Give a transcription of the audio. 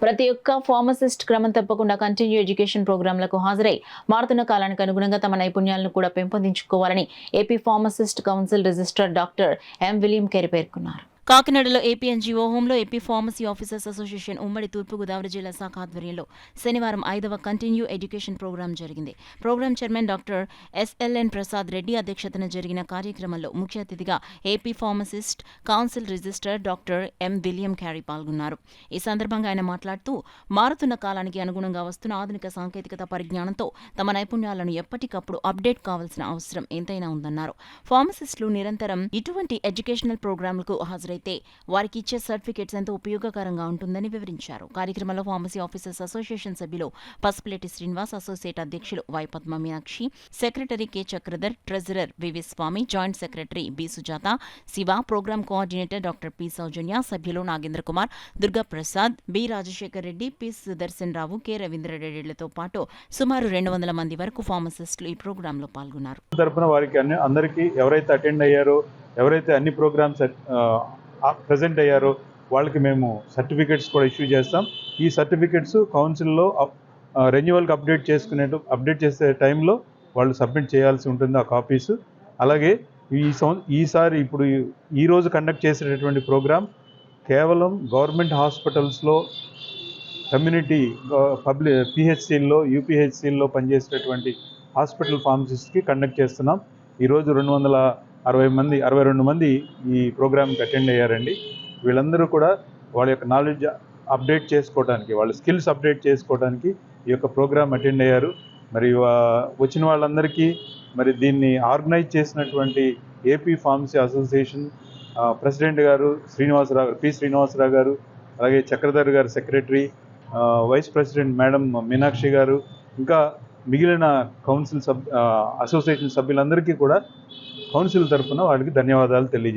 ప్రతి ఒక్క ఫార్మసిస్ట్ క్రమం తప్పకుండా కంటిన్యూ ఎడ్యుకేషన్ ప్రోగ్రాంలకు హాజరై మారుతున్న కాలానికి అనుగుణంగా తమ నైపుణ్యాలను కూడా పెంపొందించుకోవాలని AP pharmacist council registrar doctor M William Carey పేర్కొన్నారు. కాకినాడలో ఏపీఎన్జీఓ హోంలో ఏపీ ఫార్మసీ ఆఫీసర్స్ అసోసియేషన్ ఉమ్మడి తూర్పుగోదావరి జిల్లా శాఖ ఆధ్వర్యంలో శనివారం 5వ కంటిన్యూ ఎడ్యుకేషన్ ప్రోగ్రాం జరిగింది. Program chairman doctor SLN Prasad Reddy అధ్యక్షతన జరిగిన కార్యక్రమంలో ముఖ్య అతిథిగా AP pharmacist council registrar doctor M William Carey పాల్గొన్నారు. ఈ సందర్భంగా ఆయన మాట్లాడుతూ మారుతున్న కాలానికి అనుగుణంగా వస్తున్న ఆధునిక సాంకేతికత పరిజ్ఞానంతో తమ నైపుణ్యాలను ఎప్పటికప్పుడు అప్డేట్ కావాల్సిన అవసరం ఎంతైనా ఉందన్నారు. ఫార్మసిస్టులు నిరంతరం ఇటువంటి ఎడ్యుకేషనల్ ప్రోగ్రాంలకు హాజరై వారికి ఇచ్చే సర్టిఫికేట్స్ ఎంతో ఉపయోగకరంగా ఉంటుందని వివరించారు. కార్యక్రమంలో ఫార్మసీ ఆఫీసర్స్ అసోసియేషన్ సభ్యులు పసుపులేటి శ్రీనివాస్, అసోసియేట్ అధ్యక్షులు Y Padma Meenakshi, secretary K Chakradhar, treasurer VV Swamy, joint secretary B Sujatha, Siva, program coordinator doctor P Soujanya, సభ్యులు Nagendra Kumar, Durga Prasad, B Rajasekhar Reddy, P Sudarshan Rao, K రవీంద్రరెడ్డిలతో పాటు సుమారు 200 మంది వరకు ఫార్మసిస్టులు ఈ ప్రోగ్రాంలో పాల్గొన్నారు. అందరికీ ఎవరైతే అటెండ్ అయ్యారో, ఎవరైతే అన్ని ప్రోగ్రామ్స్ ప్రజెంట్ అయ్యారో వాళ్ళకి మేము సర్టిఫికెట్స్ కూడా ఇష్యూ చేస్తాం. ఈ సర్టిఫికెట్స్ కౌన్సిల్లో రెన్యువల్కి అప్డేట్ చేసే టైంలో వాళ్ళు సబ్మిట్ చేయాల్సి ఉంటుంది ఆ కాపీస్. అలాగే ఈసారి ఇప్పుడు ఈరోజు కండక్ట్ చేసేటటువంటి ప్రోగ్రాం కేవలం గవర్నమెంట్ హాస్పిటల్స్లో, కమ్యూనిటీ పిహెచ్సిల్లో, యూపీహెచ్సిల్లో పనిచేసేటటువంటి హాస్పిటల్ ఫార్మసిస్ట్కి కండక్ట్ చేస్తున్నాం. ఈరోజు 262 మంది ఈ ప్రోగ్రామ్కి అటెండ్ అయ్యారండి. వీళ్ళందరూ కూడా వాళ్ళ యొక్క నాలెడ్జ్ అప్డేట్ చేసుకోవడానికి, వాళ్ళ స్కిల్స్ అప్డేట్ చేసుకోవడానికి ఈ యొక్క ప్రోగ్రామ్ అటెండ్ అయ్యారు. మరి వచ్చిన వాళ్ళందరికీ మరి దీన్ని ఆర్గనైజ్ చేసినటువంటి ఏపీ ఫార్మసీ అసోసియేషన్ ప్రెసిడెంట్ గారు పి శ్రీనివాసరావు గారు, అలాగే చక్రధర్ గారు secretary, vice president madam Meenakshi గారు, ఇంకా మిగిలిన కౌన్సిల్ అసోసియేషన్ సభ్యులందరికీ కూడా కౌన్సిల్ తరఫున వారికి ధన్యవాదాలు తెలియజేస్తాను.